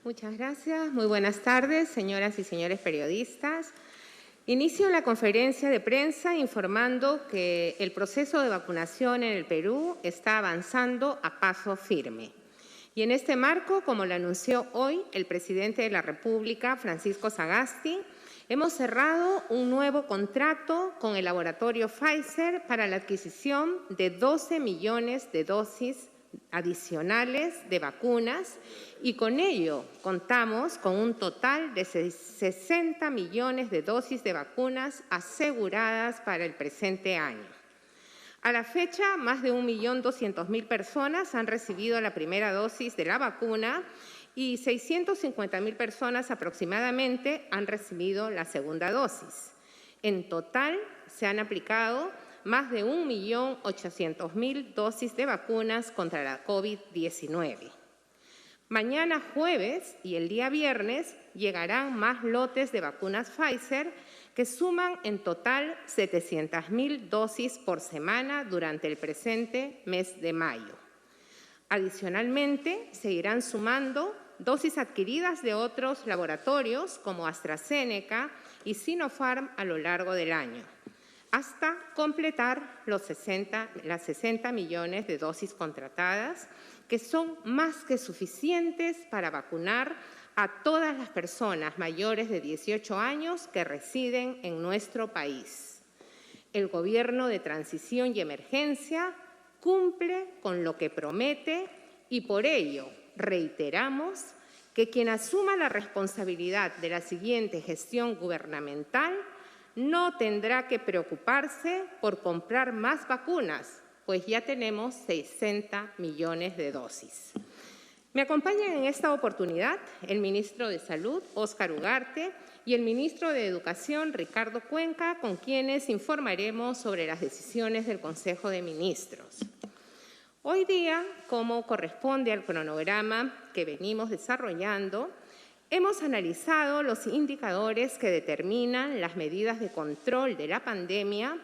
Muchas gracias. Muy buenas tardes, señoras y señores periodistas. Inicio la conferencia de prensa informando que el proceso de vacunación en el Perú está avanzando a paso firme. Y en este marco, como lo anunció hoy el presidente de la República, Francisco Sagasti, hemos cerrado un nuevo contrato con el laboratorio Pfizer para la adquisición de 12 millones de dosis adicionales de vacunas y con ello contamos con un total de 60 millones de dosis de vacunas aseguradas para el presente año. A la fecha, más de 1.200.000 personas han recibido la primera dosis de la vacuna y 650.000 personas aproximadamente han recibido la segunda dosis. En total, se han aplicado más de 1.800.000 dosis de vacunas contra la COVID-19. Mañana jueves y el día viernes llegarán más lotes de vacunas Pfizer que suman en total 700.000 dosis por semana durante el presente mes de mayo. Adicionalmente, se irán sumando dosis adquiridas de otros laboratorios como AstraZeneca y Sinopharm a lo largo del año, hasta completar las 60 millones de dosis contratadas, que son más que suficientes para vacunar a todas las personas mayores de 18 años que residen en nuestro país. El Gobierno de Transición y Emergencia cumple con lo que promete y por ello reiteramos que quien asuma la responsabilidad de la siguiente gestión gubernamental no tendrá que preocuparse por comprar más vacunas, pues ya tenemos 60 millones de dosis. Me acompañan en esta oportunidad el ministro de Salud, Óscar Ugarte, y el ministro de Educación, Ricardo Cuenca, con quienes informaremos sobre las decisiones del Consejo de Ministros. Hoy día, como corresponde al cronograma que venimos desarrollando, hemos analizado los indicadores que determinan las medidas de control de la pandemia,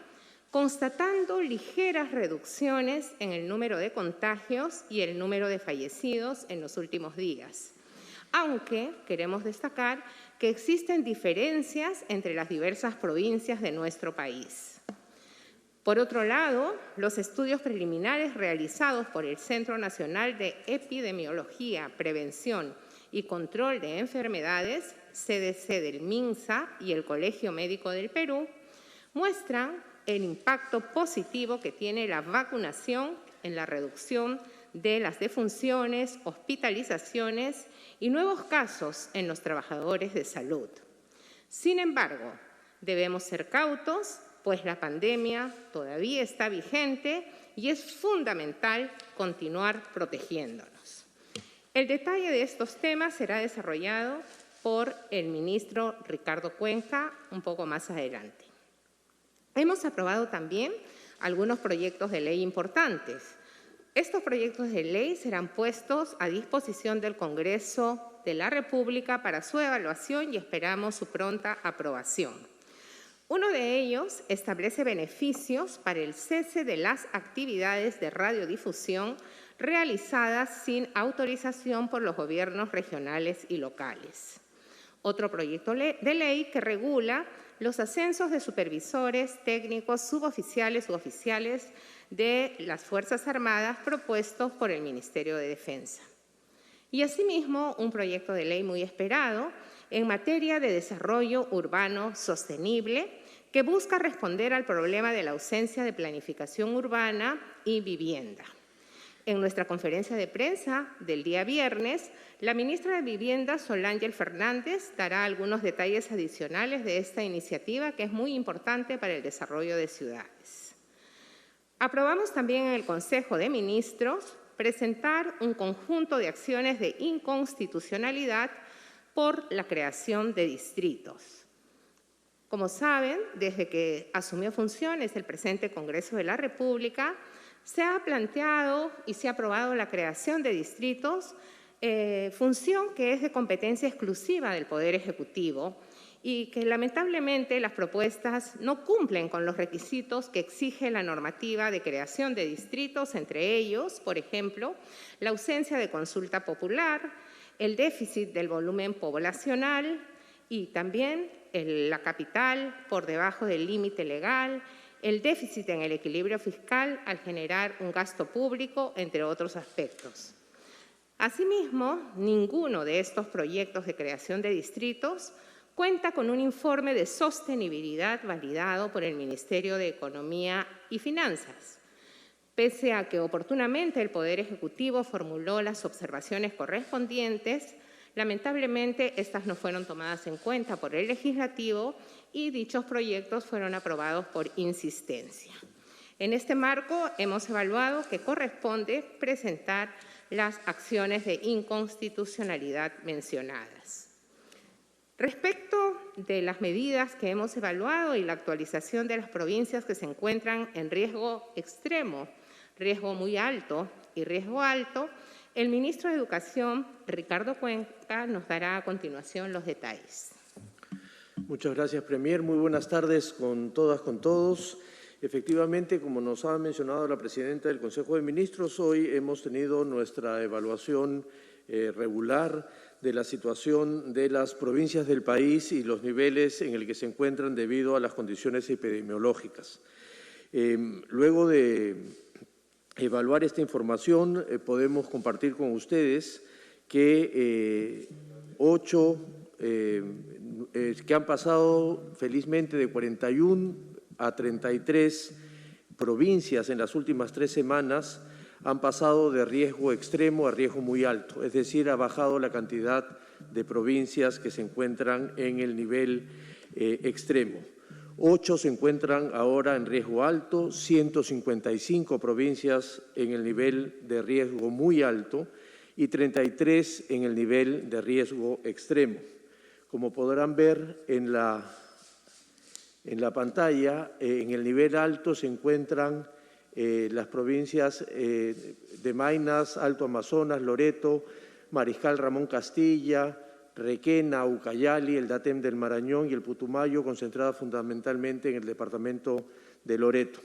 constatando ligeras reducciones en el número de contagios y el número de fallecidos en los últimos días. Aunque queremos destacar que existen diferencias entre las diversas provincias de nuestro país. Por otro lado, los estudios preliminares realizados por el Centro Nacional de Epidemiología, Prevención y Control de Enfermedades, CDC del MINSA y el Colegio Médico del Perú, muestran el impacto positivo que tiene la vacunación en la reducción de las defunciones, hospitalizaciones y nuevos casos en los trabajadores de salud. Sin embargo, debemos ser cautos, pues la pandemia todavía está vigente y es fundamental continuar protegiéndonos. El detalle de estos temas será desarrollado por el ministro Ricardo Cuenca un poco más adelante. Hemos aprobado también algunos proyectos de ley importantes. Estos proyectos de ley serán puestos a disposición del Congreso de la República para su evaluación y esperamos su pronta aprobación. Uno de ellos establece beneficios para el cese de las actividades de radiodifusión realizadas sin autorización por los gobiernos regionales y locales. Otro proyecto de ley que regula los ascensos de supervisores, técnicos, suboficiales u oficiales de las Fuerzas Armadas propuestos por el Ministerio de Defensa. Y asimismo, un proyecto de ley muy esperado en materia de desarrollo urbano sostenible que busca responder al problema de la ausencia de planificación urbana y vivienda. En nuestra conferencia de prensa del día viernes, la ministra de Vivienda, Solángel Fernández, dará algunos detalles adicionales de esta iniciativa que es muy importante para el desarrollo de ciudades. Aprobamos también en el Consejo de Ministros presentar un conjunto de acciones de inconstitucionalidad por la creación de distritos. Como saben, desde que asumió funciones el presente Congreso de la República, se ha planteado y se ha aprobado la creación de distritos, función que es de competencia exclusiva del Poder Ejecutivo y que lamentablemente las propuestas no cumplen con los requisitos que exige la normativa de creación de distritos, entre ellos, por ejemplo, la ausencia de consulta popular, el déficit del volumen poblacional y también la capital por debajo del límite legal, el déficit en el equilibrio fiscal al generar un gasto público, entre otros aspectos. Asimismo, ninguno de estos proyectos de creación de distritos cuenta con un informe de sostenibilidad validado por el Ministerio de Economía y Finanzas. Pese a que oportunamente el Poder Ejecutivo formuló las observaciones correspondientes, lamentablemente estas no fueron tomadas en cuenta por el Legislativo y dichos proyectos fueron aprobados por insistencia. En este marco hemos evaluado que corresponde presentar las acciones de inconstitucionalidad mencionadas. Respecto de las medidas que hemos evaluado y la actualización de las provincias que se encuentran en riesgo extremo, riesgo muy alto y riesgo alto, el ministro de Educación, Ricardo Cuenca, nos dará a continuación los detalles. Muchas gracias, Premier. Muy buenas tardes con todas, con todos. Efectivamente, como nos ha mencionado la presidenta del Consejo de Ministros, hoy hemos tenido nuestra evaluación regular de la situación de las provincias del país y los niveles en el que se encuentran debido a las condiciones epidemiológicas. Luego de evaluar esta información, podemos compartir con ustedes que 8 que han pasado felizmente de 41 a 33 provincias en las últimas 3 semanas han pasado de riesgo extremo a riesgo muy alto, es decir, ha bajado la cantidad de provincias que se encuentran en el nivel extremo. 8 se encuentran ahora en riesgo alto, 155 provincias en el nivel de riesgo muy alto y 33 en el nivel de riesgo extremo. Como podrán ver en la pantalla, en el nivel alto se encuentran las provincias de Maynas, Alto Amazonas, Loreto, Mariscal Ramón Castilla, Requena, Ucayali, el Datem del Marañón y el Putumayo, concentradas fundamentalmente en el departamento de Loreto.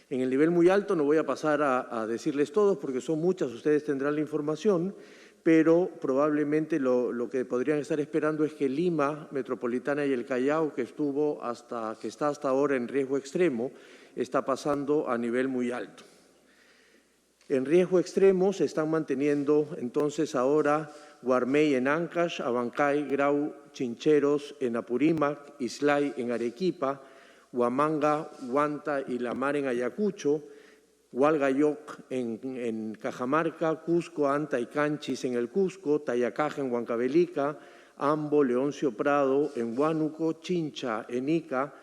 En el nivel muy alto no voy a pasar a decirles todos porque son muchas, ustedes tendrán la información, pero probablemente lo que podrían estar esperando es que Lima Metropolitana y el Callao, que está hasta ahora en riesgo extremo, está pasando a nivel muy alto. En riesgo extremo se están manteniendo entonces ahora Guarmey en Ancash, Abancay, Grau, Chincheros en Apurímac, Islay en Arequipa, Huamanga, Huanta y La Mar en Ayacucho, Hualgayoc en Cajamarca, Cusco, Anta y Canchis en el Cusco, Tayacaja en Huancavelica, Ambo, Leoncio Prado en Huánuco, Chincha en Ica,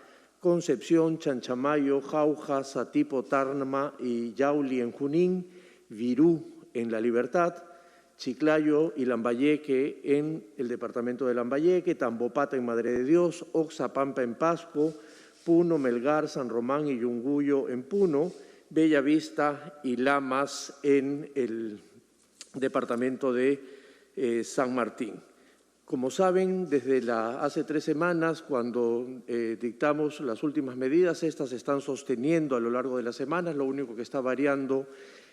Concepción, Chanchamayo, Jauja, Satipo, Tarma y Yauli en Junín, Virú en La Libertad, Chiclayo y Lambayeque en el departamento de Lambayeque, Tambopata en Madre de Dios, Oxapampa en Pasco, Puno, Melgar, San Román y Yunguyo en Puno, Bellavista y Lamas en el departamento de San Martín. Como saben, desde hace 3 semanas, cuando dictamos las últimas medidas, estas se están sosteniendo a lo largo de las semanas. Lo único que está variando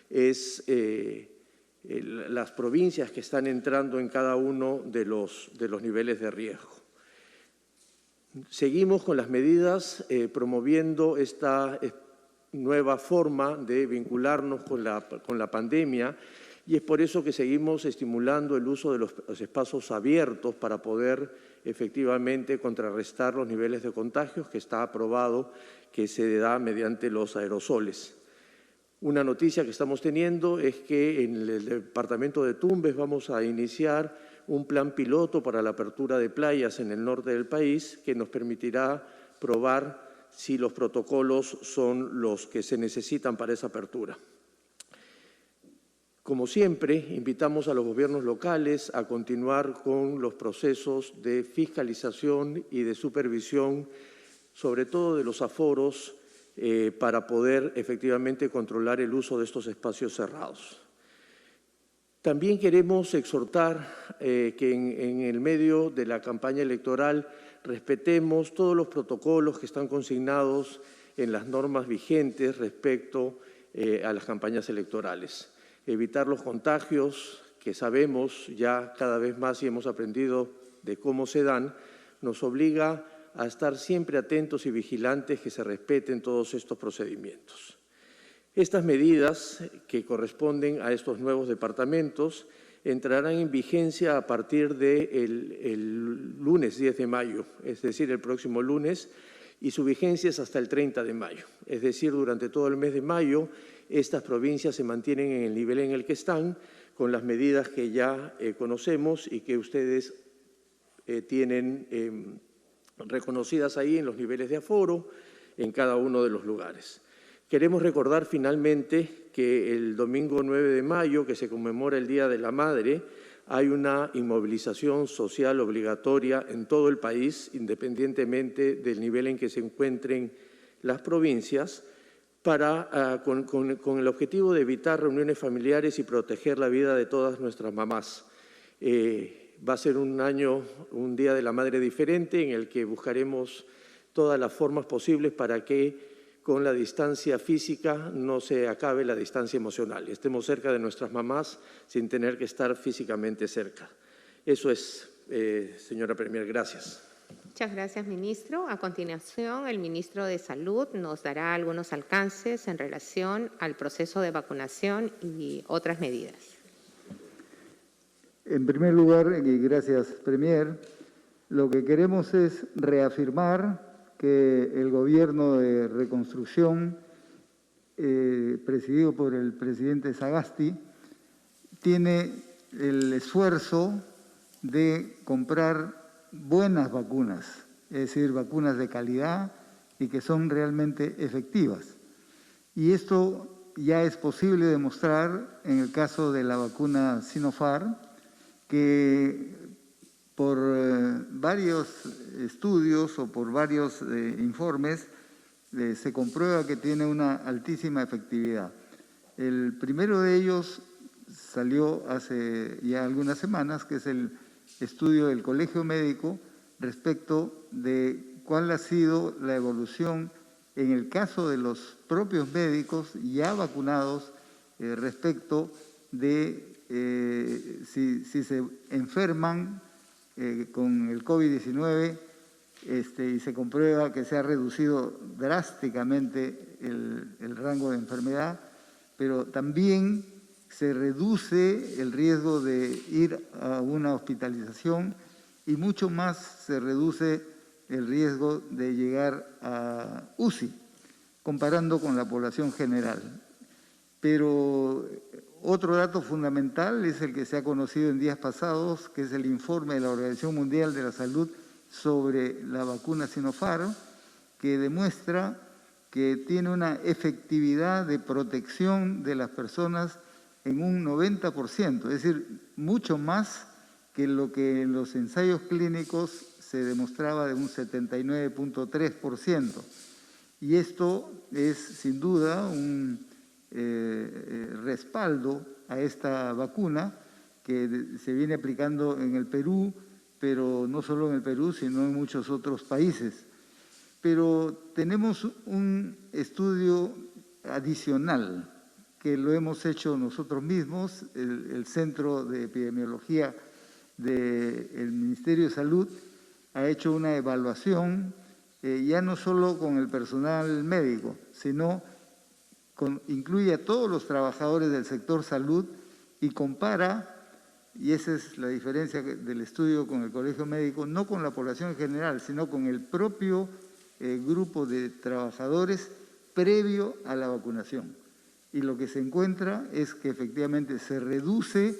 es las provincias que están entrando en cada uno de los niveles de riesgo. Seguimos con las medidas promoviendo esta nueva forma de vincularnos con la pandemia y es por eso que seguimos estimulando el uso de los espacios abiertos para poder efectivamente contrarrestar los niveles de contagios que está aprobado que se da mediante los aerosoles. Una noticia que estamos teniendo es que en el departamento de Tumbes vamos a iniciar un plan piloto para la apertura de playas en el norte del país que nos permitirá probar si los protocolos son los que se necesitan para esa apertura. Como siempre, invitamos a los gobiernos locales a continuar con los procesos de fiscalización y de supervisión, sobre todo de los aforos, para poder efectivamente controlar el uso de estos espacios cerrados. También queremos exhortar que en el medio de la campaña electoral respetemos todos los protocolos que están consignados en las normas vigentes respecto a las campañas electorales. Evitar los contagios que sabemos ya cada vez más y hemos aprendido de cómo se dan, nos obliga a estar siempre atentos y vigilantes que se respeten todos estos procedimientos. Estas medidas que corresponden a estos nuevos departamentos entrarán en vigencia a partir del lunes 10 de mayo, es decir, el próximo lunes, y su vigencia es hasta el 30 de mayo. Es decir, durante todo el mes de mayo, estas provincias se mantienen en el nivel en el que están, con las medidas que ya conocemos y que ustedes tienen reconocidas ahí en los niveles de aforo en cada uno de los lugares. Queremos recordar finalmente que el domingo 9 de mayo, que se conmemora el Día de la Madre, hay una inmovilización social obligatoria en todo el país, independientemente del nivel en que se encuentren las provincias, con el objetivo de evitar reuniones familiares y proteger la vida de todas nuestras mamás. Va a ser un Día de la Madre diferente, en el que buscaremos todas las formas posibles para que con la distancia física no se acabe la distancia emocional. Estemos cerca de nuestras mamás sin tener que estar físicamente cerca. Eso es, señora Premier. Gracias. Muchas gracias, ministro. A continuación, el ministro de Salud nos dará algunos alcances en relación al proceso de vacunación y otras medidas. En primer lugar, y gracias, Premier, lo que queremos es reafirmar que el gobierno de reconstrucción, presidido por el presidente Sagasti, tiene el esfuerzo de comprar buenas vacunas, es decir, vacunas de calidad y que son realmente efectivas. Y esto ya es posible demostrar en el caso de la vacuna Sinopharm, que por varios estudios o por varios informes se comprueba que tiene una altísima efectividad. El primero de ellos salió hace ya algunas semanas, que es el estudio del Colegio Médico respecto de cuál ha sido la evolución en el caso de los propios médicos ya vacunados respecto de si se enferman con el COVID-19 y se comprueba que se ha reducido drásticamente el rango de enfermedad, pero también se reduce el riesgo de ir a una hospitalización y mucho más se reduce el riesgo de llegar a UCI, comparando con la población general. Pero otro dato fundamental es el que se ha conocido en días pasados, que es el informe de la Organización Mundial de la Salud sobre la vacuna Sinopharm, que demuestra que tiene una efectividad de protección de las personas en un 90%, es decir, mucho más que lo que en los ensayos clínicos se demostraba de un 79.3%. Y esto es sin duda un respaldo a esta vacuna que se viene aplicando en el Perú, pero no solo en el Perú, sino en muchos otros países. Pero tenemos un estudio adicional que lo hemos hecho nosotros mismos, el Centro de Epidemiología del Ministerio de Salud ha hecho una evaluación ya no solo con el personal médico, sino incluye a todos los trabajadores del sector salud y compara, y esa es la diferencia del estudio con el Colegio Médico, no con la población en general, sino con el propio grupo de trabajadores previo a la vacunación. Y lo que se encuentra es que efectivamente se reduce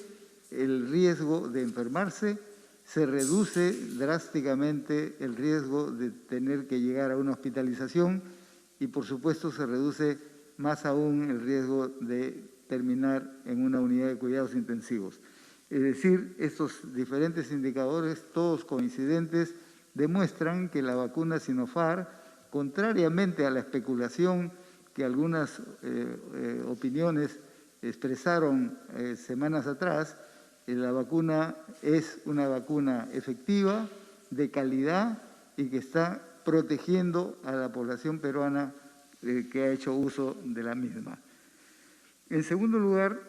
el riesgo de enfermarse, se reduce drásticamente el riesgo de tener que llegar a una hospitalización y por supuesto se reduce más aún el riesgo de terminar en una unidad de cuidados intensivos. Es decir, estos diferentes indicadores, todos coincidentes, demuestran que la vacuna Sinopharm, contrariamente a la especulación que algunas opiniones expresaron semanas atrás, la vacuna es una vacuna efectiva, de calidad y que está protegiendo a la población peruana que ha hecho uso de la misma. En segundo lugar,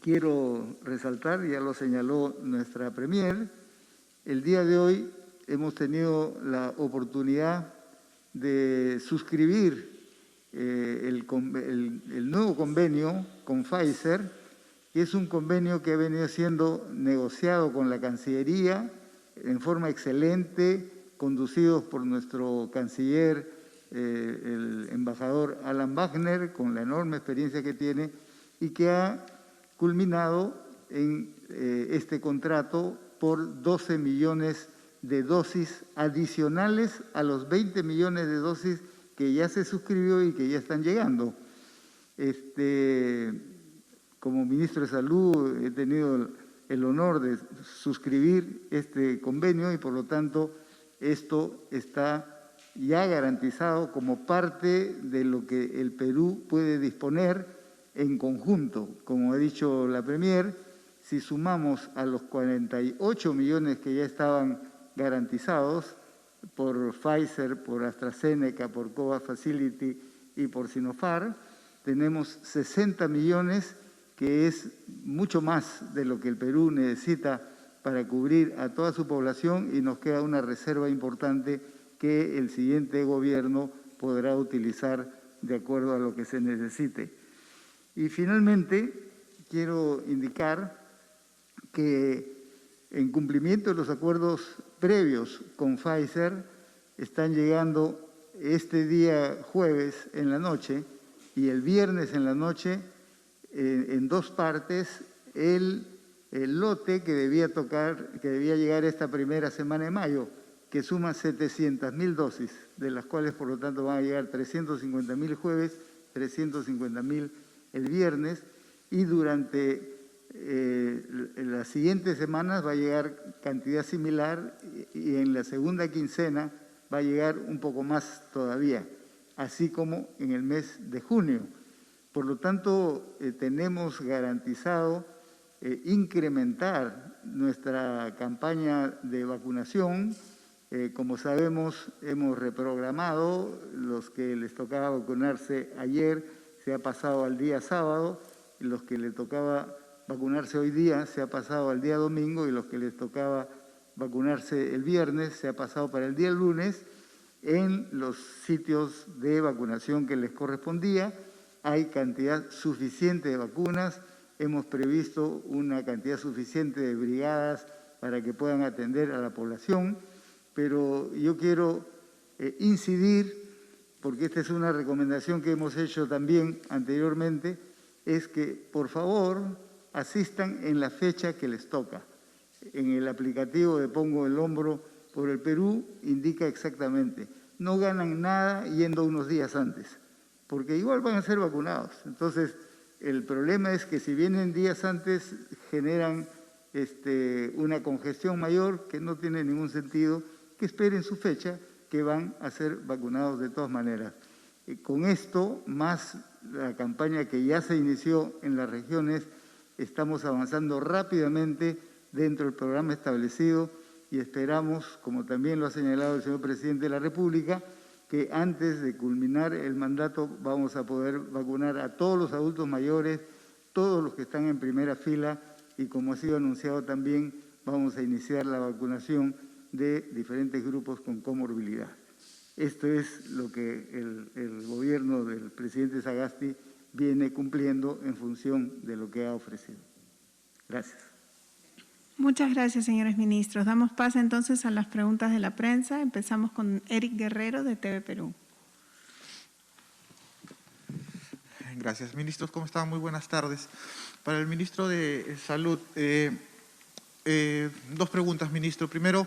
quiero resaltar, ya lo señaló nuestra Premier, el día de hoy hemos tenido la oportunidad de suscribir el nuevo convenio con Pfizer, que es un convenio que ha venido siendo negociado con la Cancillería en forma excelente, conducidos por nuestro canciller, el embajador Alan Wagner, con la enorme experiencia que tiene, y que ha culminado en este contrato por 12 millones de dosis adicionales a los 20 millones de dosis que ya se suscribió y que ya están llegando. Como ministro de Salud he tenido el honor de suscribir este convenio y por lo tanto esto está ya garantizado como parte de lo que el Perú puede disponer en conjunto. Como ha dicho la Premier, si sumamos a los 48 millones que ya estaban garantizados por Pfizer, por AstraZeneca, por COVAX Facility y por Sinopharm, tenemos 60 millones, que es mucho más de lo que el Perú necesita para cubrir a toda su población, y nos queda una reserva importante que el siguiente gobierno podrá utilizar de acuerdo a lo que se necesite. Y finalmente, quiero indicar que en cumplimiento de los acuerdos previos con Pfizer, están llegando este día jueves en la noche y el viernes en la noche, en dos partes, el lote que debía llegar esta primera semana de mayo, que suma 700.000 dosis, de las cuales por lo tanto van a llegar 350.000 jueves, 350.000 el viernes, y durante las siguientes semanas va a llegar cantidad similar, y en la segunda quincena va a llegar un poco más todavía, así como en el mes de junio. Por lo tanto, tenemos garantizado incrementar nuestra campaña de vacunación. Como sabemos, hemos reprogramado. Los que les tocaba vacunarse ayer se ha pasado al día sábado, y los que les tocaba vacunarse hoy día se ha pasado al día domingo, y los que les tocaba vacunarse el viernes se ha pasado para el día lunes. En los sitios de vacunación que les correspondía hay cantidad suficiente de vacunas. Hemos previsto una cantidad suficiente de brigadas para que puedan atender a la población, pero yo quiero incidir, porque esta es una recomendación que hemos hecho también anteriormente, es que por favor asistan en la fecha que les toca. En el aplicativo de Pongo el Hombro por el Perú indica exactamente, no ganan nada yendo unos días antes, porque igual van a ser vacunados. Entonces, el problema es que si vienen días antes generan una congestión mayor que no tiene ningún sentido, que esperen su fecha, que van a ser vacunados de todas maneras. Con esto, más la campaña que ya se inició en las regiones, estamos avanzando rápidamente dentro del programa establecido y esperamos, como también lo ha señalado el señor Presidente de la República, que antes de culminar el mandato vamos a poder vacunar a todos los adultos mayores, todos los que están en primera fila, y como ha sido anunciado también, vamos a iniciar la vacunación de diferentes grupos con comorbilidad. Esto es lo que el gobierno del presidente Sagasti viene cumpliendo en función de lo que ha ofrecido. Gracias. Muchas gracias, señores ministros. Damos paso entonces a las preguntas de la prensa. Empezamos con Eric Guerrero, de TV Perú. Gracias, ministros. ¿Cómo están? Muy buenas tardes. Para el ministro de Salud, dos preguntas, ministro. Primero,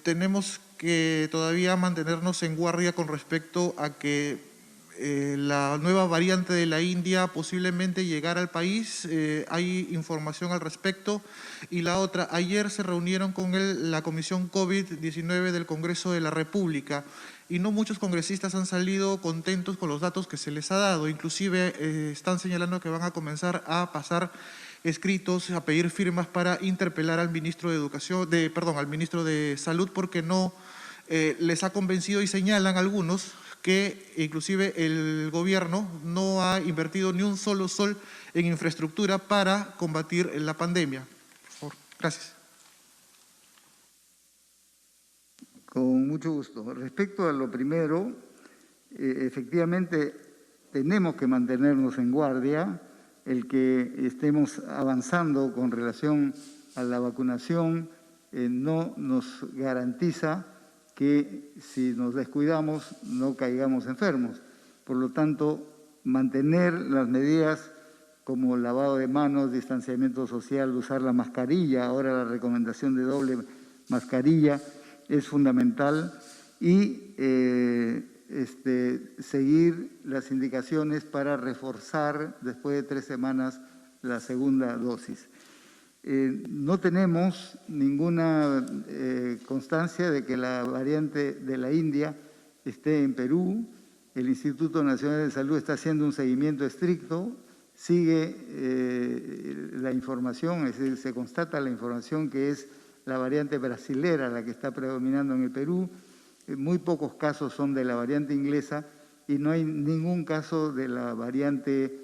tenemos que todavía mantenernos en guardia con respecto a que la nueva variante de la India posiblemente llegara al país. ¿Hay información al respecto? Y la otra, ayer se reunieron con la Comisión COVID-19 del Congreso de la República y no muchos congresistas han salido contentos con los datos que se les ha dado. Inclusive están señalando que van a comenzar a pasar escritos, a pedir firmas para interpelar al ministro de al ministro de Salud, porque no les ha convencido, y señalan algunos que inclusive el gobierno no ha invertido ni un solo sol en infraestructura para combatir la pandemia. Por favor, gracias. Con mucho gusto. Respecto a lo primero, efectivamente tenemos que mantenernos en guardia. El que estemos avanzando con relación a la vacunación no nos garantiza que si nos descuidamos no caigamos enfermos. Por lo tanto, mantener las medidas como lavado de manos, distanciamiento social, usar la mascarilla, ahora la recomendación de doble mascarilla es fundamental, y seguir las indicaciones para reforzar después de 3 semanas la segunda dosis. No tenemos ninguna constancia de que la variante de la India esté en Perú. El Instituto Nacional de Salud está haciendo un seguimiento estricto, sigue la información, es decir, se constata la información que es la variante brasilera la que está predominando en el Perú. Muy pocos casos son de la variante inglesa y no hay ningún caso de la variante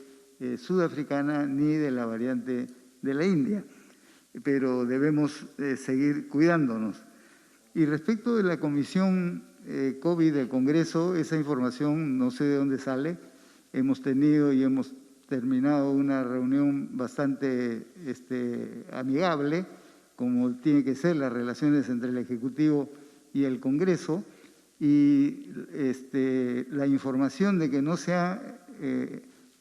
sudafricana ni de la variante de la India. Pero debemos seguir cuidándonos. Y respecto de la comisión COVID del Congreso, esa información no sé de dónde sale. Hemos tenido y hemos terminado una reunión bastante amigable, como tiene que ser las relaciones entre el Ejecutivo y el Congreso, y la información de que no se ha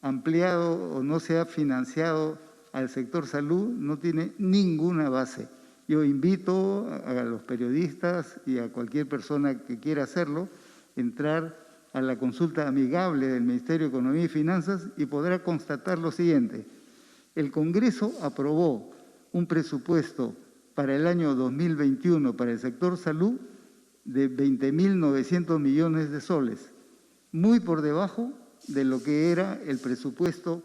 ampliado o no se ha financiado al sector salud no tiene ninguna base. Yo invito a los periodistas y a cualquier persona que quiera hacerlo, entrar a la consulta amigable del Ministerio de Economía y Finanzas y podrá constatar lo siguiente. El Congreso aprobó un presupuesto para el año 2021 para el sector salud de 20.900 millones de soles, muy por debajo de lo que era el presupuesto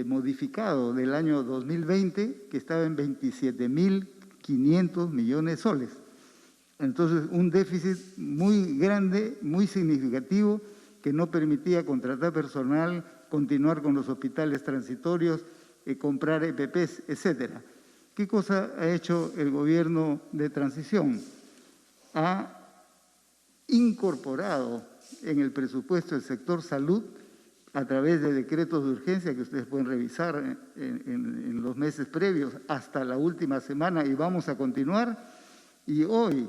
modificado del año 2020, que estaba en 27.500 millones de soles. Entonces, un déficit muy grande, muy significativo, que no permitía contratar personal, continuar con los hospitales transitorios, comprar EPPs, etcétera. ¿Qué cosa ha hecho el gobierno de transición? Ha incorporado en el presupuesto del sector salud, a través de decretos de urgencia que ustedes pueden revisar en los meses previos hasta la última semana, y vamos a continuar, y hoy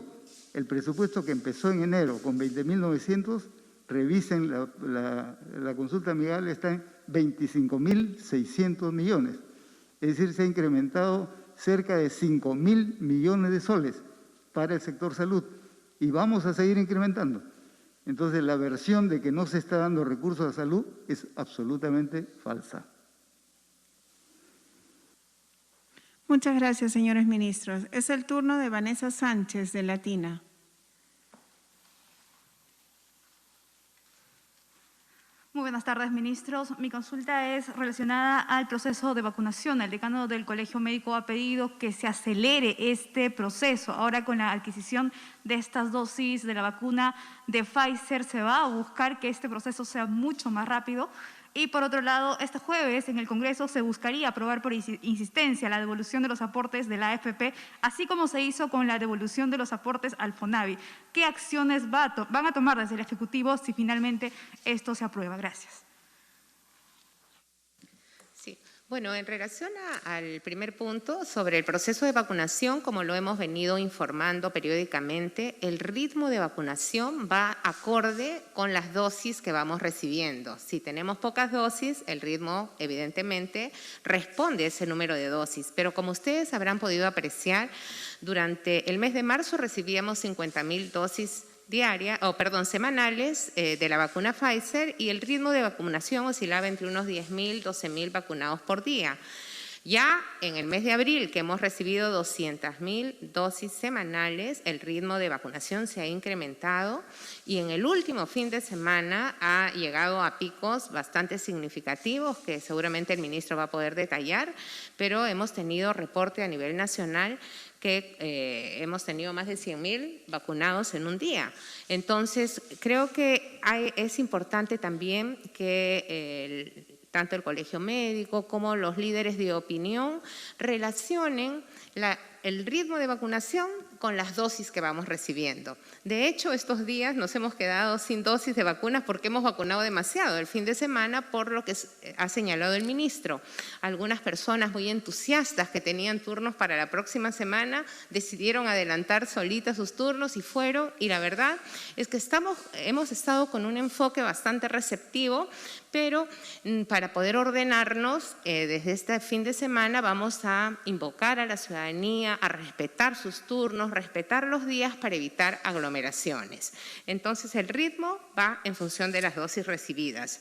el presupuesto que empezó en enero con 20.900, revisen la consulta amigable, está en 25.600 millones. Es decir, se ha incrementado cerca de 5.000 millones de soles para el sector salud y vamos a seguir incrementando. Entonces, la versión de que no se está dando recursos a salud es absolutamente falsa. Muchas gracias, señores ministros. Es el turno de Vanessa Sánchez, de Latina. Muy buenas tardes, ministros. Mi consulta es relacionada al proceso de vacunación. El decano del Colegio Médico ha pedido que se acelere este proceso. Ahora, con la adquisición de estas dosis de la vacuna de Pfizer, se va a buscar que este proceso sea mucho más rápido. Y por otro lado, este jueves en el Congreso se buscaría aprobar por insistencia la devolución de los aportes de la AFP, así como se hizo con la devolución de los aportes al FONAVI. ¿Qué acciones van a tomar desde el Ejecutivo si finalmente esto se aprueba? Gracias. Sí. Bueno, en relación al primer punto, sobre el proceso de vacunación, como lo hemos venido informando periódicamente, el ritmo de vacunación va acorde con las dosis que vamos recibiendo. Si tenemos pocas dosis, el ritmo evidentemente responde a ese número de dosis, pero como ustedes habrán podido apreciar, durante el mes de marzo recibíamos 50.000 dosis semanales de la vacuna Pfizer, y el ritmo de vacunación oscilaba entre unos 10.000, 12.000 vacunados por día. Ya en el mes de abril, que hemos recibido 200.000 dosis semanales, el ritmo de vacunación se ha incrementado y en el último fin de semana ha llegado a picos bastante significativos que seguramente el ministro va a poder detallar, pero hemos tenido reporte a nivel nacional que hemos tenido más de 100.000 vacunados en un día. Entonces, creo que es importante también que tanto el Colegio Médico como los líderes de opinión relacionen el ritmo de vacunación con las dosis que vamos recibiendo. De hecho, estos días nos hemos quedado sin dosis de vacunas porque hemos vacunado demasiado el fin de semana, por lo que ha señalado el ministro. Algunas personas muy entusiastas que tenían turnos para la próxima semana decidieron adelantar solitas sus turnos y fueron, y la verdad es que hemos estado con un enfoque bastante receptivo, pero para poder ordenarnos desde este fin de semana vamos a invocar a la ciudadanía a respetar sus turnos, respetar los días para evitar aglomeraciones. Entonces, el ritmo va en función de las dosis recibidas.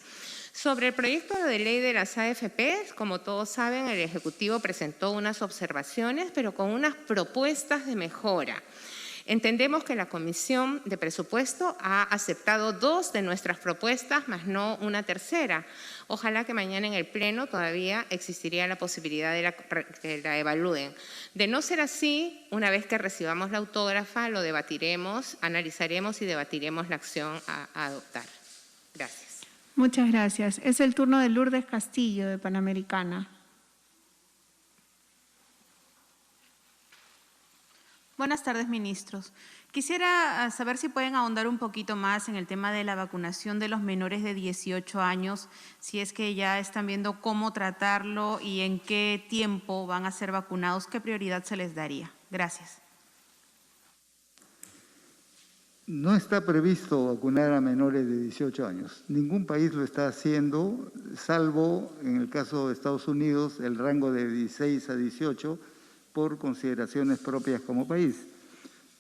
Sobre el proyecto de ley de las AFP, como todos saben, el Ejecutivo presentó unas observaciones, pero con unas propuestas de mejora. Entendemos que la Comisión de Presupuesto ha aceptado 2 de nuestras propuestas, más no una tercera. Ojalá que mañana en el Pleno todavía existiría la posibilidad de que la evalúen. De no ser así, una vez que recibamos la autógrafa, lo debatiremos, analizaremos y debatiremos la acción a adoptar. Gracias. Muchas gracias. Es el turno de Lourdes Castillo, de Panamericana. Buenas tardes, ministros. Quisiera saber si pueden ahondar un poquito más en el tema de la vacunación de los menores de 18 años, si es que ya están viendo cómo tratarlo y en qué tiempo van a ser vacunados, qué prioridad se les daría. Gracias. No está previsto vacunar a menores de 18 años. Ningún país lo está haciendo, salvo en el caso de Estados Unidos, el rango de 16 a 18, por consideraciones propias como país.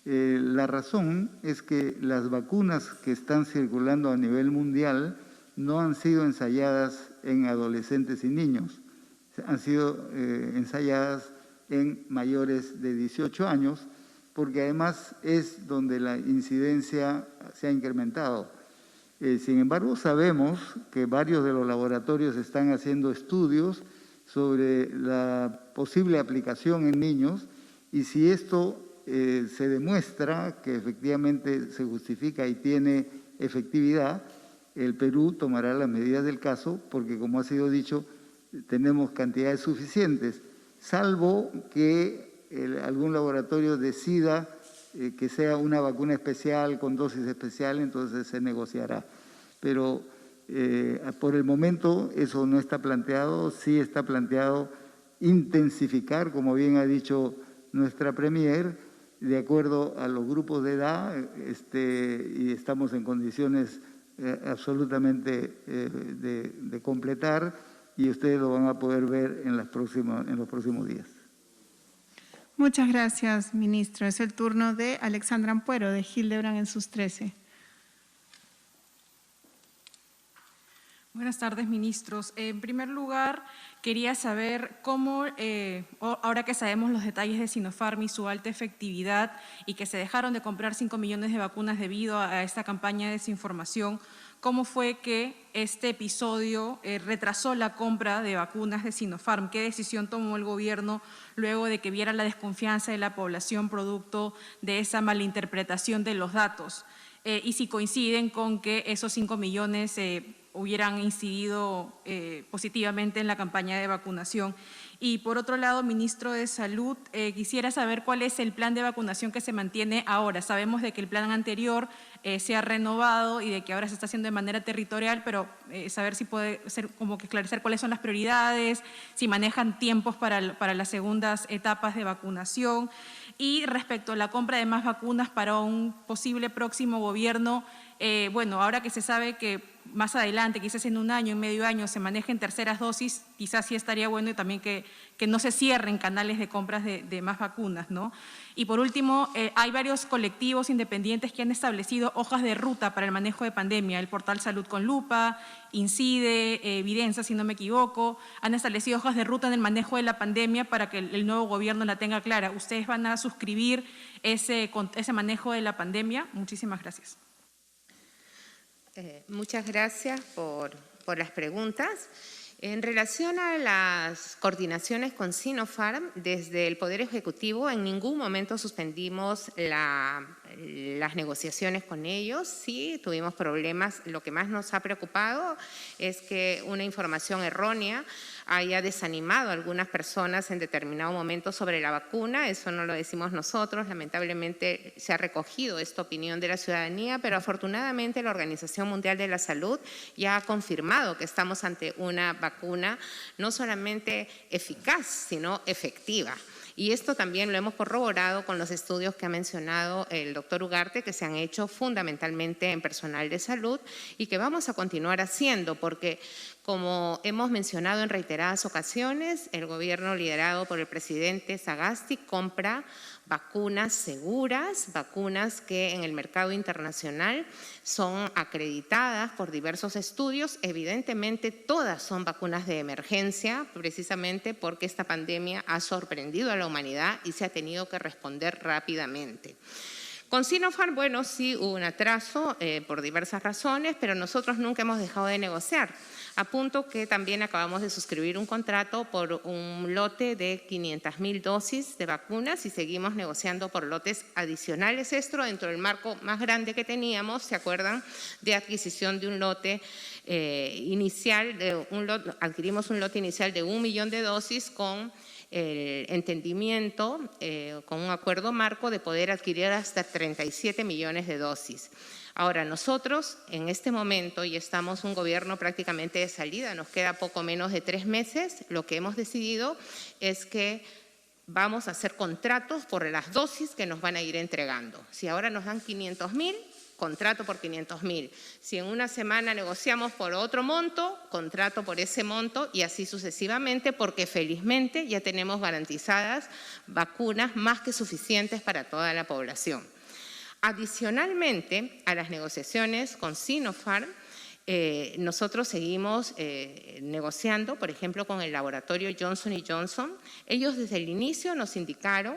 La razón es que las vacunas que están circulando a nivel mundial no han sido ensayadas en adolescentes y niños, han sido ensayadas en mayores de 18 años, porque además es donde la incidencia se ha incrementado. Sin embargo, sabemos que varios de los laboratorios están haciendo estudios sobre la posible aplicación en niños, y si esto se demuestra que efectivamente se justifica y tiene efectividad, el Perú tomará las medidas del caso, porque como ha sido dicho, tenemos cantidades suficientes, salvo que algún laboratorio decida que sea una vacuna especial con dosis especial, entonces se negociará. Pero por el momento eso no está planteado, sí está planteado intensificar, como bien ha dicho nuestra Premier, de acuerdo a los grupos de edad, y estamos en condiciones absolutamente de completar, y ustedes lo van a poder ver en los próximos días. Muchas gracias, ministro. Es el turno de Alexandra Ampuero, de Hildebrand en sus 13. Buenas tardes, ministros. En primer lugar, quería saber cómo, ahora que sabemos los detalles de Sinopharm y su alta efectividad y que se dejaron de comprar 5 millones de vacunas debido a esta campaña de desinformación, ¿cómo fue que este episodio retrasó la compra de vacunas de Sinopharm? ¿Qué decisión tomó el gobierno luego de que viera la desconfianza de la población producto de esa malinterpretación de los datos? Y si coinciden con que esos 5 millones hubieran incidido positivamente en la campaña de vacunación. Y por otro lado, ministro de Salud, quisiera saber cuál es el plan de vacunación que se mantiene ahora. Sabemos de que el plan anterior se ha renovado y de que ahora se está haciendo de manera territorial, pero saber si puede ser como que esclarecer cuáles son las prioridades, si manejan tiempos para las segundas etapas de vacunación. Y respecto a la compra de más vacunas para un posible próximo gobierno, bueno, ahora que se sabe que más adelante, quizás en un año, en medio año, se manejen terceras dosis, quizás sí estaría bueno y también que no se cierren canales de compras de más vacunas, ¿no? Y por último, hay varios colectivos independientes que han establecido hojas de ruta para el manejo de pandemia, el portal Salud con Lupa, Incide, Evidenza, si no me equivoco, han establecido hojas de ruta en el manejo de la pandemia para que el nuevo gobierno la tenga clara. ¿Ustedes van a suscribir ese manejo de la pandemia? Muchísimas gracias. Muchas gracias por las preguntas. En relación a las coordinaciones con Sinopharm, desde el Poder Ejecutivo en ningún momento suspendimos las negociaciones con ellos. Sí, tuvimos problemas. Lo que más nos ha preocupado es que una información errónea haya desanimado a algunas personas en determinado momento sobre la vacuna. Eso no lo decimos nosotros. Lamentablemente se ha recogido esta opinión de la ciudadanía, pero afortunadamente la Organización Mundial de la Salud ya ha confirmado que estamos ante una vacuna no solamente eficaz, sino efectiva. Y esto también lo hemos corroborado con los estudios que ha mencionado el doctor Ugarte, que se han hecho fundamentalmente en personal de salud y que vamos a continuar haciendo, porque como hemos mencionado en reiteradas ocasiones, el gobierno liderado por el presidente Sagasti compra vacunas seguras, vacunas que en el mercado internacional son acreditadas por diversos estudios. Evidentemente, todas son vacunas de emergencia, precisamente porque esta pandemia ha sorprendido a la humanidad y se ha tenido que responder rápidamente. Con Sinopharm, bueno, sí hubo un atraso por diversas razones, pero nosotros nunca hemos dejado de negociar. A punto que también acabamos de suscribir un contrato por un lote de 500.000 dosis de vacunas y seguimos negociando por lotes adicionales. Esto dentro del marco más grande que teníamos, ¿se acuerdan? De adquisición de un lote inicial, adquirimos un lote inicial de 1 millón de dosis con el entendimiento, con un acuerdo marco de poder adquirir hasta 37 millones de dosis. Ahora, nosotros en este momento, y estamos un gobierno prácticamente de salida, nos queda poco menos de 3 meses, lo que hemos decidido es que vamos a hacer contratos por las dosis que nos van a ir entregando. Si ahora nos dan 500.000, contrato por 500.000. Si en una semana negociamos por otro monto, contrato por ese monto y así sucesivamente, porque felizmente ya tenemos garantizadas vacunas más que suficientes para toda la población. Adicionalmente a las negociaciones con Sinopharm, nosotros seguimos negociando, por ejemplo, con el laboratorio Johnson & Johnson. Ellos desde el inicio nos indicaron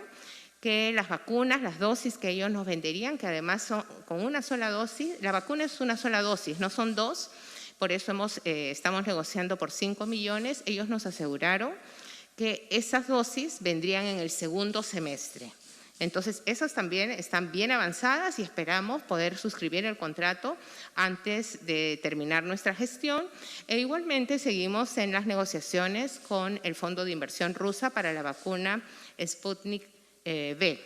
que las vacunas, las dosis que ellos nos venderían, que además son con una sola dosis, la vacuna es una sola dosis, no son dos, por eso estamos negociando por 5 millones. Ellos nos aseguraron que esas dosis vendrían en el segundo semestre. Entonces, esas también están bien avanzadas y esperamos poder suscribir el contrato antes de terminar nuestra gestión. E igualmente seguimos en las negociaciones con el Fondo de Inversión Rusa para la vacuna Sputnik V.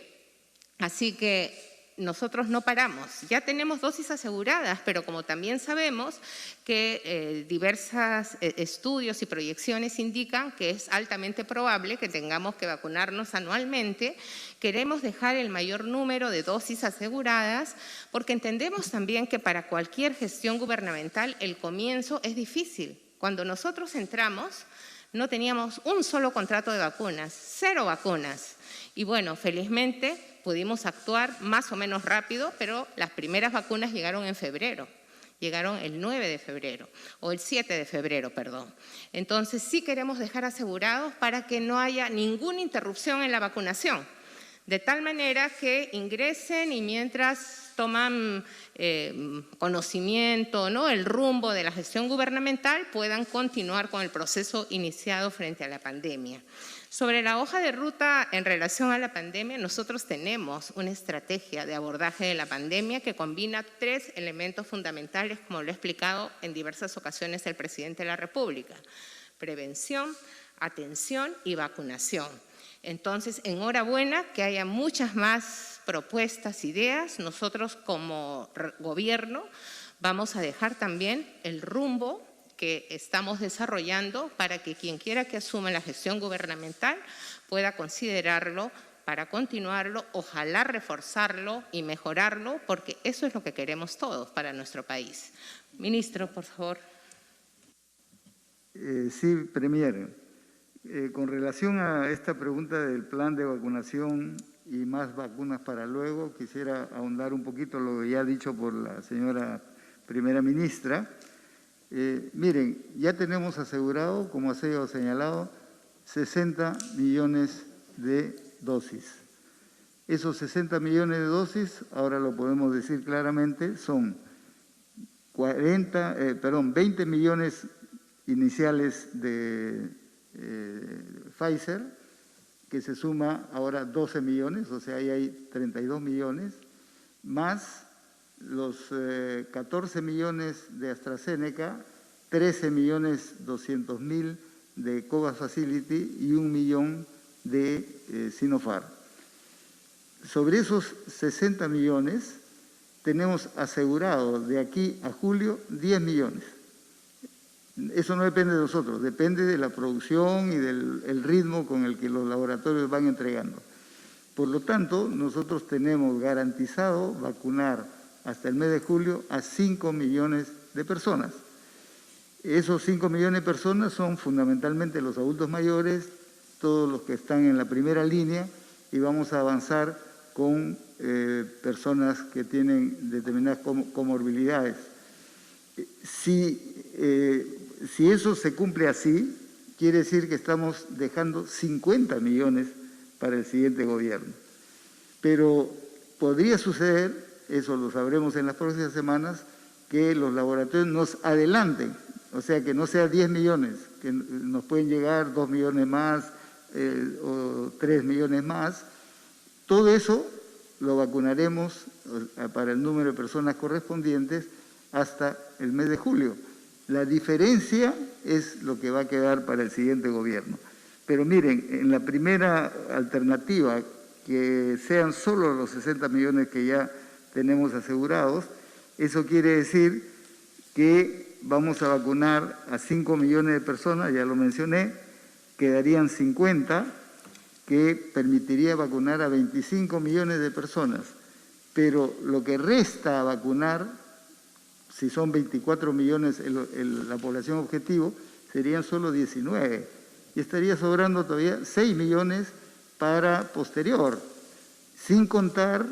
Así que nosotros no paramos. Ya tenemos dosis aseguradas, pero como también sabemos que diversos estudios y proyecciones indican que es altamente probable que tengamos que vacunarnos anualmente, queremos dejar el mayor número de dosis aseguradas porque entendemos también que para cualquier gestión gubernamental el comienzo es difícil. Cuando nosotros entramos no teníamos un solo contrato de vacunas, 0 vacunas. Y bueno, felizmente pudimos actuar más o menos rápido, pero las primeras vacunas llegaron en febrero. Llegaron el 9 de febrero, o el 7 de febrero, perdón. Entonces sí queremos dejar asegurados para que no haya ninguna interrupción en la vacunación, de tal manera que ingresen y mientras toman conocimiento, ¿no?, el rumbo de la gestión gubernamental, puedan continuar con el proceso iniciado frente a la pandemia. Sobre la hoja de ruta en relación a la pandemia, nosotros tenemos una estrategia de abordaje de la pandemia que combina 3 elementos fundamentales, como lo ha explicado en diversas ocasiones el presidente de la República: prevención, atención y vacunación. Entonces, enhorabuena que haya muchas más propuestas, ideas. Nosotros como gobierno vamos a dejar también el rumbo que estamos desarrollando para que quien quiera que asuma la gestión gubernamental pueda considerarlo para continuarlo, ojalá reforzarlo y mejorarlo, porque eso es lo que queremos todos para nuestro país. Ministro, por favor. Sí, Premier. Con relación a esta pregunta del plan de vacunación y más vacunas para luego, quisiera ahondar un poquito lo ya dicho por la señora primera ministra. Miren, ya tenemos asegurado, como ha sido señalado, 60 millones de dosis. Esos 60 millones de dosis, ahora lo podemos decir claramente, son 20 millones iniciales de Pfizer, que se suma ahora 12 millones, o sea, ahí hay 32 millones, más los 14 millones de AstraZeneca, 13.200.000 de COVAX Facility y 1 millón de Sinopharm. Sobre esos 60 millones tenemos asegurado de aquí a julio 10 millones. Eso no depende de nosotros, depende de la producción y del ritmo con el que los laboratorios van entregando. Por lo tanto, nosotros tenemos garantizado vacunar hasta el mes de julio a 5 millones de personas. Esos 5 millones de personas son fundamentalmente los adultos mayores, todos los que están en la primera línea, y vamos a avanzar con personas que tienen determinadas comorbilidades. Si eso se cumple así, quiere decir que estamos dejando 50 millones para el siguiente gobierno. Pero podría suceder, eso lo sabremos en las próximas semanas, que los laboratorios nos adelanten, o sea, que no sea 10 millones, que nos pueden llegar 2 millones más o 3 millones más. Todo eso lo vacunaremos para el número de personas correspondientes hasta el mes de julio. La diferencia es lo que va a quedar para el siguiente gobierno. Pero miren, en la primera alternativa, que sean solo los 60 millones que ya tenemos asegurados, eso quiere decir que vamos a vacunar a 5 millones de personas, ya lo mencioné, quedarían 50, que permitiría vacunar a 25 millones de personas. Pero lo que resta a vacunar, si son 24 millones la población objetivo, serían solo 19. Y estaría sobrando todavía 6 millones para posterior, sin contar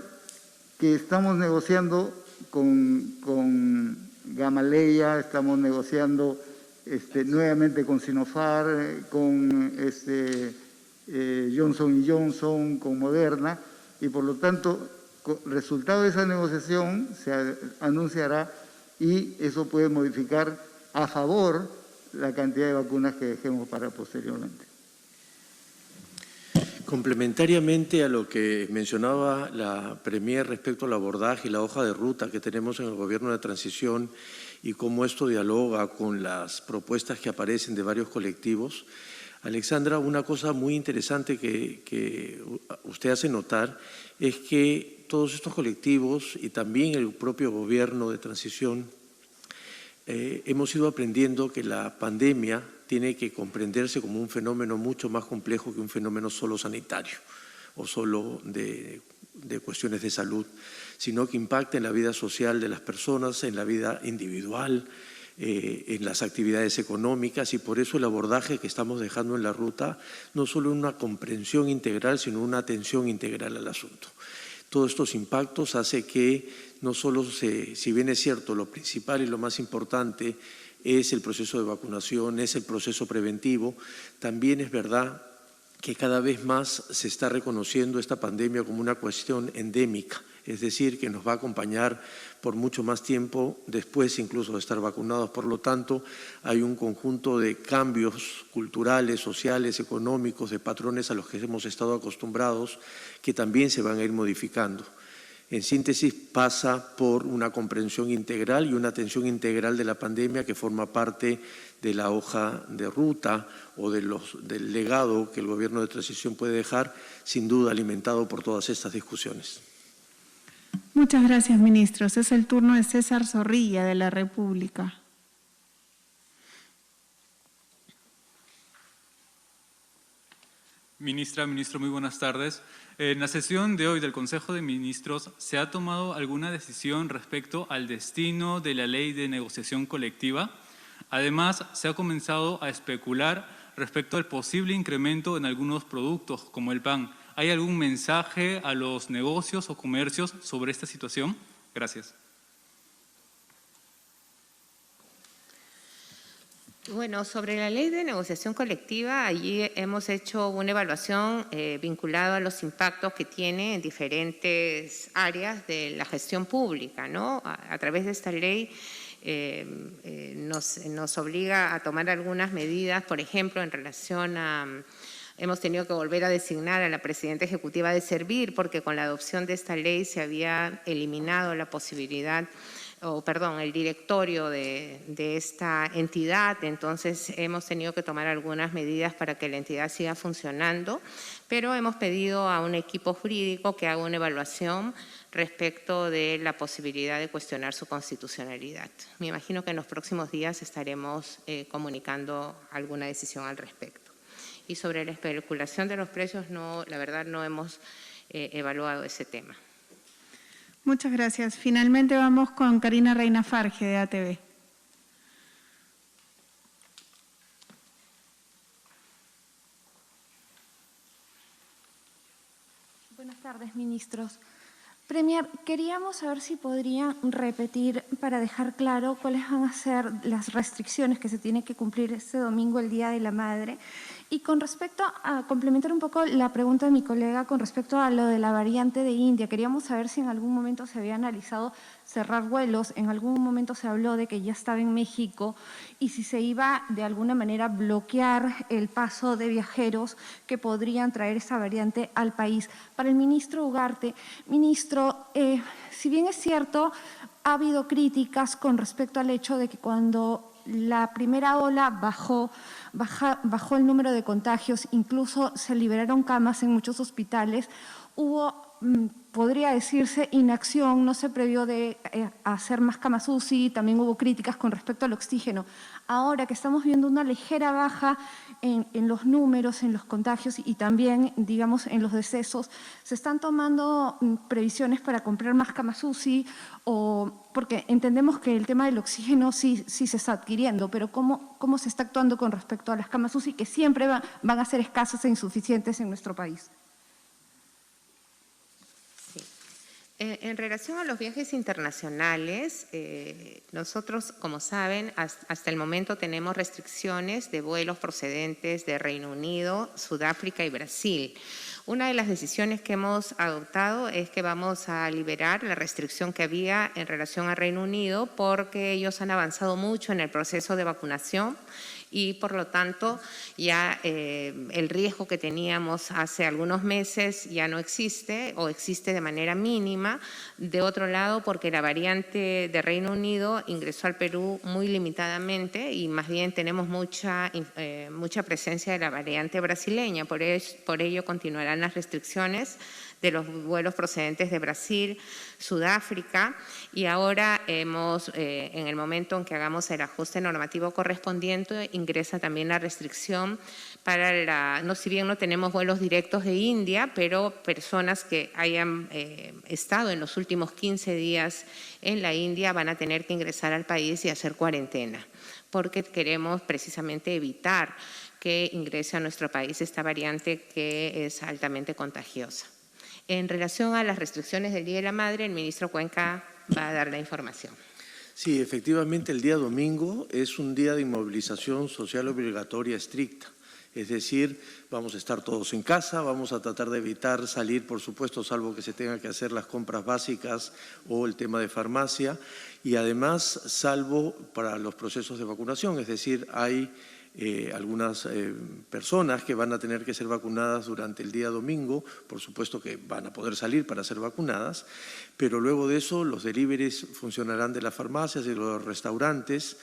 que estamos negociando con Gamaleya, estamos negociando nuevamente con Sinopharm, con Johnson & Johnson, con Moderna, y por lo tanto, resultado de esa negociación se anunciará y eso puede modificar a favor la cantidad de vacunas que dejemos para posteriormente. Complementariamente a lo que mencionaba la Premier respecto al abordaje y la hoja de ruta que tenemos en el Gobierno de Transición y cómo esto dialoga con las propuestas que aparecen de varios colectivos, Alexandra, una cosa muy interesante que usted hace notar es que todos estos colectivos y también el propio Gobierno de Transición hemos ido aprendiendo que la pandemia tiene que comprenderse como un fenómeno mucho más complejo que un fenómeno solo sanitario o solo de cuestiones de salud, sino que impacta en la vida social de las personas, en la vida individual, en las actividades económicas, y por eso el abordaje que estamos dejando en la ruta no solo una comprensión integral, sino una atención integral al asunto. Todos estos impactos hace que no solo si bien es cierto, lo principal y lo más importante es el proceso de vacunación, es el proceso preventivo, también es verdad que cada vez más se está reconociendo esta pandemia como una cuestión endémica, es decir, que nos va a acompañar por mucho más tiempo después incluso de estar vacunados. Por lo tanto, hay un conjunto de cambios culturales, sociales, económicos, de patrones a los que hemos estado acostumbrados que también se van a ir modificando. En síntesis, pasa por una comprensión integral y una atención integral de la pandemia que forma parte de la hoja de ruta o del legado que el Gobierno de Transición puede dejar, sin duda alimentado por todas estas discusiones. Muchas gracias, ministros. Es el turno de César Zorrilla, de la República. Ministra, ministro, muy buenas tardes. En la sesión de hoy del Consejo de Ministros, ¿se ha tomado alguna decisión respecto al destino de la ley de negociación colectiva? Además, se ha comenzado a especular respecto al posible incremento en algunos productos, como el pan. ¿Hay algún mensaje a los negocios o comercios sobre esta situación? Gracias. Bueno, sobre la ley de negociación colectiva, allí hemos hecho una evaluación vinculada a los impactos que tiene en diferentes áreas de la gestión pública, ¿no? A través de esta ley nos obliga a tomar algunas medidas, por ejemplo, en relación a… Hemos tenido que volver a designar a la presidenta ejecutiva de Servir, porque con la adopción de esta ley se había eliminado la posibilidad, el directorio de esta entidad. Entonces hemos tenido que tomar algunas medidas para que la entidad siga funcionando, pero hemos pedido a un equipo jurídico que haga una evaluación respecto de la posibilidad de cuestionar su constitucionalidad. Me imagino que en los próximos días estaremos comunicando alguna decisión al respecto. Y sobre la especulación de los precios, la verdad no hemos evaluado ese tema. Muchas gracias. Finalmente vamos con Karina Reina Farge, de ATV. Buenas tardes, ministros. Premier, queríamos saber si podrían repetir para dejar claro cuáles van a ser las restricciones que se tienen que cumplir este domingo, el Día de la Madre. Y con respecto a complementar un poco la pregunta de mi colega con respecto a lo de la variante de India, queríamos saber si en algún momento se había analizado cerrar vuelos, en algún momento se habló de que ya estaba en México y si se iba de alguna manera a bloquear el paso de viajeros que podrían traer esa variante al país. Para el ministro Ugarte, ministro, si bien es cierto, ha habido críticas con respecto al hecho de que cuando la primera ola bajó el número de contagios, incluso se liberaron camas en muchos hospitales, hubo, podría decirse, inacción, no se previó de hacer más camas UCI, también hubo críticas con respecto al oxígeno. Ahora que estamos viendo una ligera baja en los números, en los contagios y también, digamos, en los decesos, ¿se están tomando previsiones para comprar más camas UCI? Porque entendemos que el tema del oxígeno sí se está adquiriendo, pero ¿cómo se está actuando con respecto a las camas UCI que siempre van a ser escasas e insuficientes en nuestro país? En relación a los viajes internacionales, nosotros, como saben, hasta el momento tenemos restricciones de vuelos procedentes de Reino Unido, Sudáfrica y Brasil. Una de las decisiones que hemos adoptado es que vamos a liberar la restricción que había en relación a Reino Unido porque ellos han avanzado mucho en el proceso de vacunación y por lo tanto ya el riesgo que teníamos hace algunos meses ya no existe o existe de manera mínima. De otro lado, porque la variante de Reino Unido ingresó al Perú muy limitadamente y más bien tenemos mucha presencia de la variante brasileña. Por ello continuarán las restricciones de los vuelos procedentes de Brasil, Sudáfrica, y ahora en el momento en que hagamos el ajuste normativo correspondiente, ingresa también la restricción para si bien no tenemos vuelos directos de India, pero personas que hayan estado en los últimos 15 días en la India van a tener que ingresar al país y hacer cuarentena, porque queremos precisamente evitar que ingrese a nuestro país esta variante que es altamente contagiosa. En relación a las restricciones del Día de la Madre, el ministro Cuenca va a dar la información. Sí, efectivamente el día domingo es un día de inmovilización social obligatoria estricta. Es decir, vamos a estar todos en casa, vamos a tratar de evitar salir, por supuesto, salvo que se tengan que hacer las compras básicas o el tema de farmacia, y además, salvo para los procesos de vacunación, es decir, hay algunas personas que van a tener que ser vacunadas durante el día domingo, por supuesto que van a poder salir para ser vacunadas, pero luego de eso los deliveries funcionarán de las farmacias y de los restaurantes,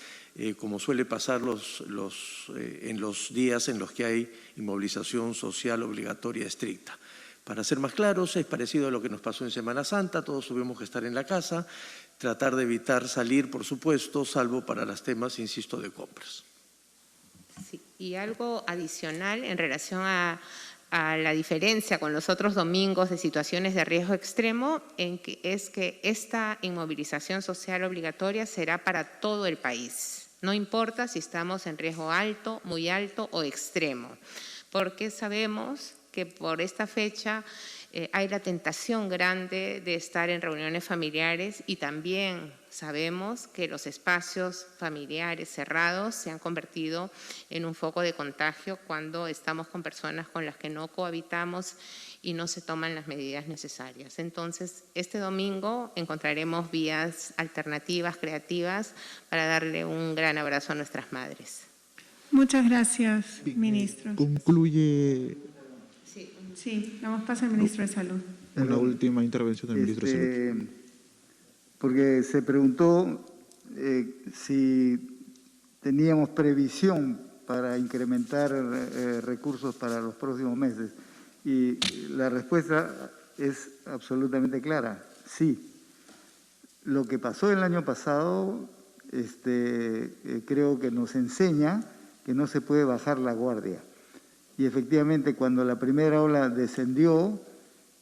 como suele pasar en los días en los que hay inmovilización social obligatoria estricta. Para ser más claros, es parecido a lo que nos pasó en Semana Santa, todos tuvimos que estar en la casa, tratar de evitar salir, por supuesto, salvo para los temas, insisto, de compras. Sí, y algo adicional en relación a la diferencia con los otros domingos de situaciones de riesgo extremo, es que esta inmovilización social obligatoria será para todo el país. No importa si estamos en riesgo alto, muy alto o extremo, porque sabemos que por esta fecha hay la tentación grande de estar en reuniones familiares y también sabemos que los espacios familiares cerrados se han convertido en un foco de contagio cuando estamos con personas con las que no cohabitamos y no se toman las medidas necesarias. Entonces, este domingo encontraremos vías alternativas, creativas, para darle un gran abrazo a nuestras madres. Muchas gracias, ministro. Concluye Sí, damos paso al ministro de Salud. una última intervención del ministro de Salud. Porque se preguntó si teníamos previsión para incrementar recursos para los próximos meses. Y la respuesta es absolutamente clara, sí. Lo que pasó el año pasado creo que nos enseña que no se puede bajar la guardia. Y efectivamente, cuando la primera ola descendió,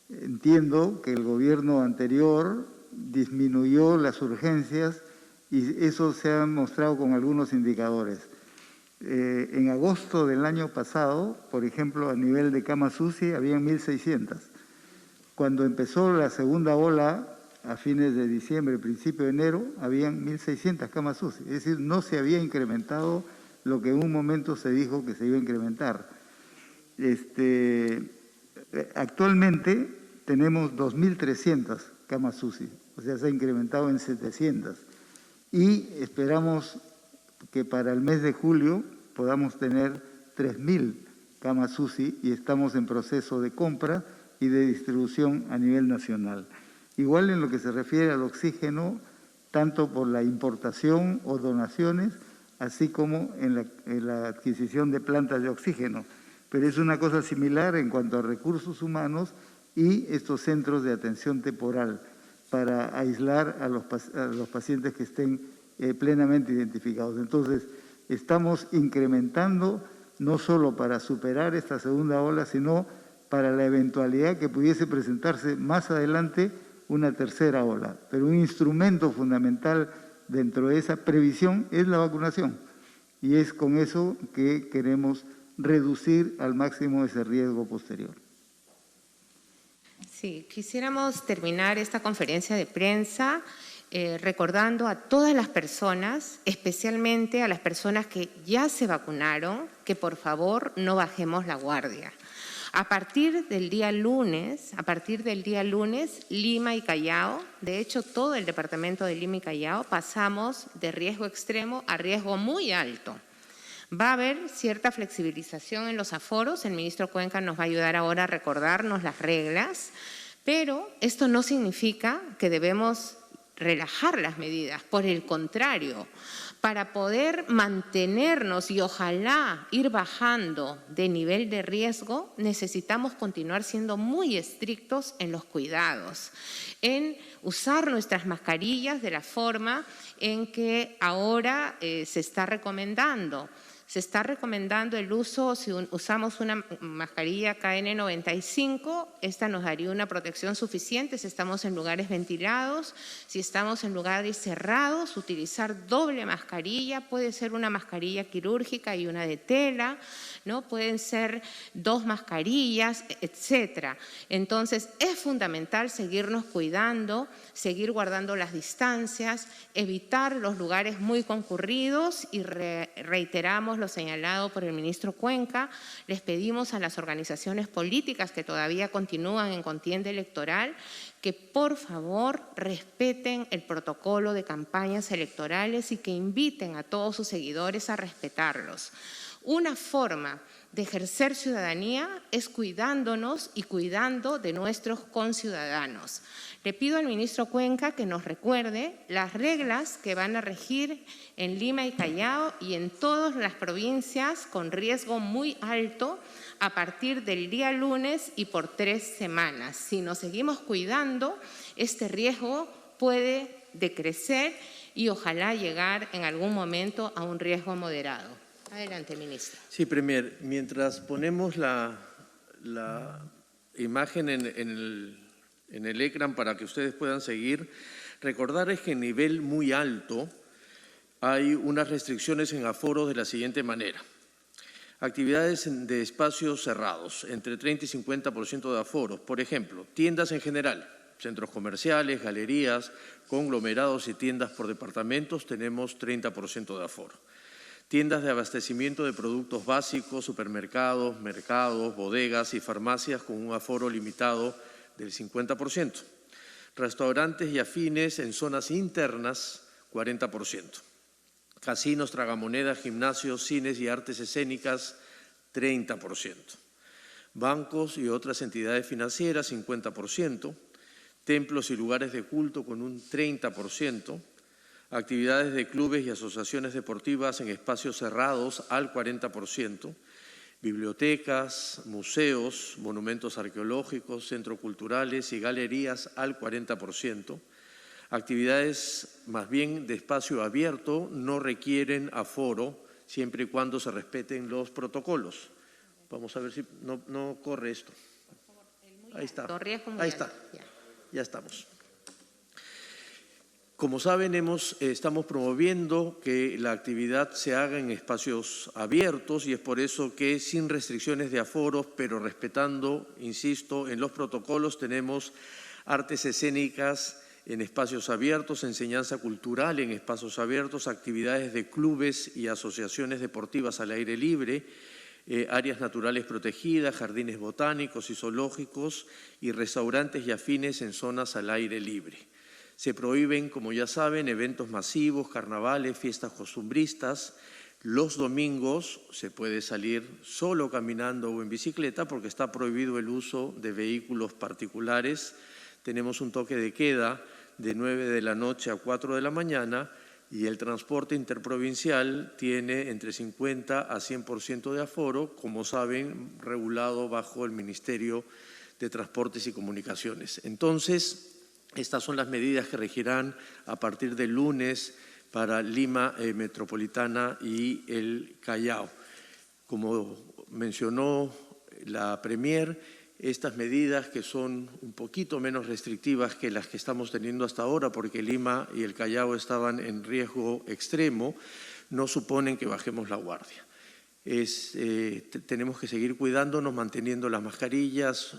entiendo que el gobierno anterior disminuyó las urgencias y eso se ha mostrado con algunos indicadores. En agosto del año pasado, por ejemplo, a nivel de camas UCI, habían 1.600. Cuando empezó la segunda ola, a fines de diciembre, principio de enero, habían 1.600 camas UCI. Es decir, no se había incrementado lo que en un momento se dijo que se iba a incrementar. Actualmente tenemos 2.300 camas UCI, o sea, se ha incrementado en 700. Y esperamos que para el mes de julio podamos tener 3.000 camas UCI y estamos en proceso de compra y de distribución a nivel nacional. Igual en lo que se refiere al oxígeno, tanto por la importación o donaciones, así como en la adquisición de plantas de oxígeno. Pero es una cosa similar en cuanto a recursos humanos y estos centros de atención temporal para aislar a los pacientes que estén plenamente identificados. Entonces, estamos incrementando no solo para superar esta segunda ola, sino para la eventualidad que pudiese presentarse más adelante una tercera ola. Pero un instrumento fundamental dentro de esa previsión es la vacunación. Y es con eso que queremos reducir al máximo ese riesgo posterior. Sí, quisiéramos terminar esta conferencia de prensa recordando a todas las personas, especialmente a las personas que ya se vacunaron, que por favor no bajemos la guardia. A partir del día lunes, Lima y Callao, de hecho todo el departamento de Lima y Callao, pasamos de riesgo extremo a riesgo muy alto. Va a haber cierta flexibilización en los aforos, el ministro Cuenca nos va a ayudar ahora a recordarnos las reglas, pero esto no significa que debemos relajar las medidas, por el contrario, para poder mantenernos y ojalá ir bajando de nivel de riesgo, necesitamos continuar siendo muy estrictos en los cuidados, en usar nuestras mascarillas de la forma en que ahora se está recomendando. Se está recomendando el uso, si usamos una mascarilla KN95, esta nos daría una protección suficiente si estamos en lugares ventilados. Si estamos en lugares cerrados, utilizar doble mascarilla, puede ser una mascarilla quirúrgica y una de tela, ¿no? Pueden ser 2 mascarillas, etcétera. Entonces, es fundamental seguirnos cuidando, seguir guardando las distancias, evitar los lugares muy concurridos y reiteramos lo señalado por el ministro Cuenca, les pedimos a las organizaciones políticas que todavía continúan en contienda electoral que por favor respeten el protocolo de campañas electorales y que inviten a todos sus seguidores a respetarlos. Una forma de ejercer ciudadanía es cuidándonos y cuidando de nuestros conciudadanos. Le pido al ministro Cuenca que nos recuerde las reglas que van a regir en Lima y Callao y en todas las provincias con riesgo muy alto a partir del día lunes y por 3 semanas. Si nos seguimos cuidando, este riesgo puede decrecer y ojalá llegar en algún momento a un riesgo moderado. Adelante, ministro. Sí, Premier, mientras ponemos la imagen en el ecran para que ustedes puedan seguir, recordarles que en nivel muy alto hay unas restricciones en aforos de la siguiente manera. Actividades de espacios cerrados, entre 30 y 50% de aforos. Por ejemplo, tiendas en general, centros comerciales, galerías, conglomerados y tiendas por departamentos, tenemos 30% de aforo. tiendas de abastecimiento de productos básicos, supermercados, mercados, bodegas y farmacias con un aforo limitado del 50%. Restaurantes y afines en zonas internas, 40%. Casinos, tragamonedas, gimnasios, cines y artes escénicas, 30%. Bancos y otras entidades financieras, 50%. Templos y lugares de culto con un 30%. Actividades de clubes y asociaciones deportivas en espacios cerrados al 40%. Bibliotecas, museos, monumentos arqueológicos, centros culturales y galerías al 40%. Actividades más bien de espacio abierto no requieren aforo siempre y cuando se respeten los protocolos. Vamos a ver si no corre esto. Ahí está. Ahí está. Ya estamos. Como saben, estamos promoviendo que la actividad se haga en espacios abiertos y es por eso que sin restricciones de aforos, pero respetando, insisto, en los protocolos, tenemos artes escénicas en espacios abiertos, enseñanza cultural en espacios abiertos, actividades de clubes y asociaciones deportivas al aire libre, áreas naturales protegidas, jardines botánicos y zoológicos y restaurantes y afines en zonas al aire libre. Se prohíben, como ya saben, eventos masivos, carnavales, fiestas costumbristas. Los domingos se puede salir solo caminando o en bicicleta porque está prohibido el uso de vehículos particulares. Tenemos un toque de queda de 9 de la noche a 4 de la mañana y el transporte interprovincial tiene entre 50 a 100% de aforo, como saben, regulado bajo el Ministerio de Transportes y Comunicaciones. Entonces, estas son las medidas que regirán a partir del lunes para Lima Metropolitana y el Callao. Como mencionó la Premier, estas medidas que son un poquito menos restrictivas que las que estamos teniendo hasta ahora, porque Lima y el Callao estaban en riesgo extremo, no suponen que bajemos la guardia. Tenemos que seguir cuidándonos, manteniendo las mascarillas,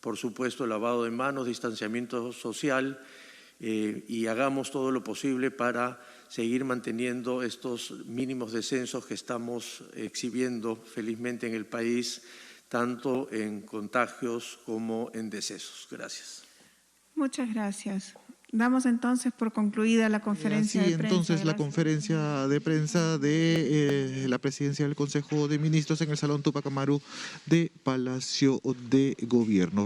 por supuesto, lavado de manos, distanciamiento social y hagamos todo lo posible para seguir manteniendo estos mínimos descensos que estamos exhibiendo felizmente en el país, tanto en contagios como en decesos. Gracias. Muchas gracias. Damos entonces por concluida la conferencia de prensa. Entonces la conferencia de prensa de la presidencia del Consejo de Ministros en el Salón Tupac Amaru de Palacio de Gobierno.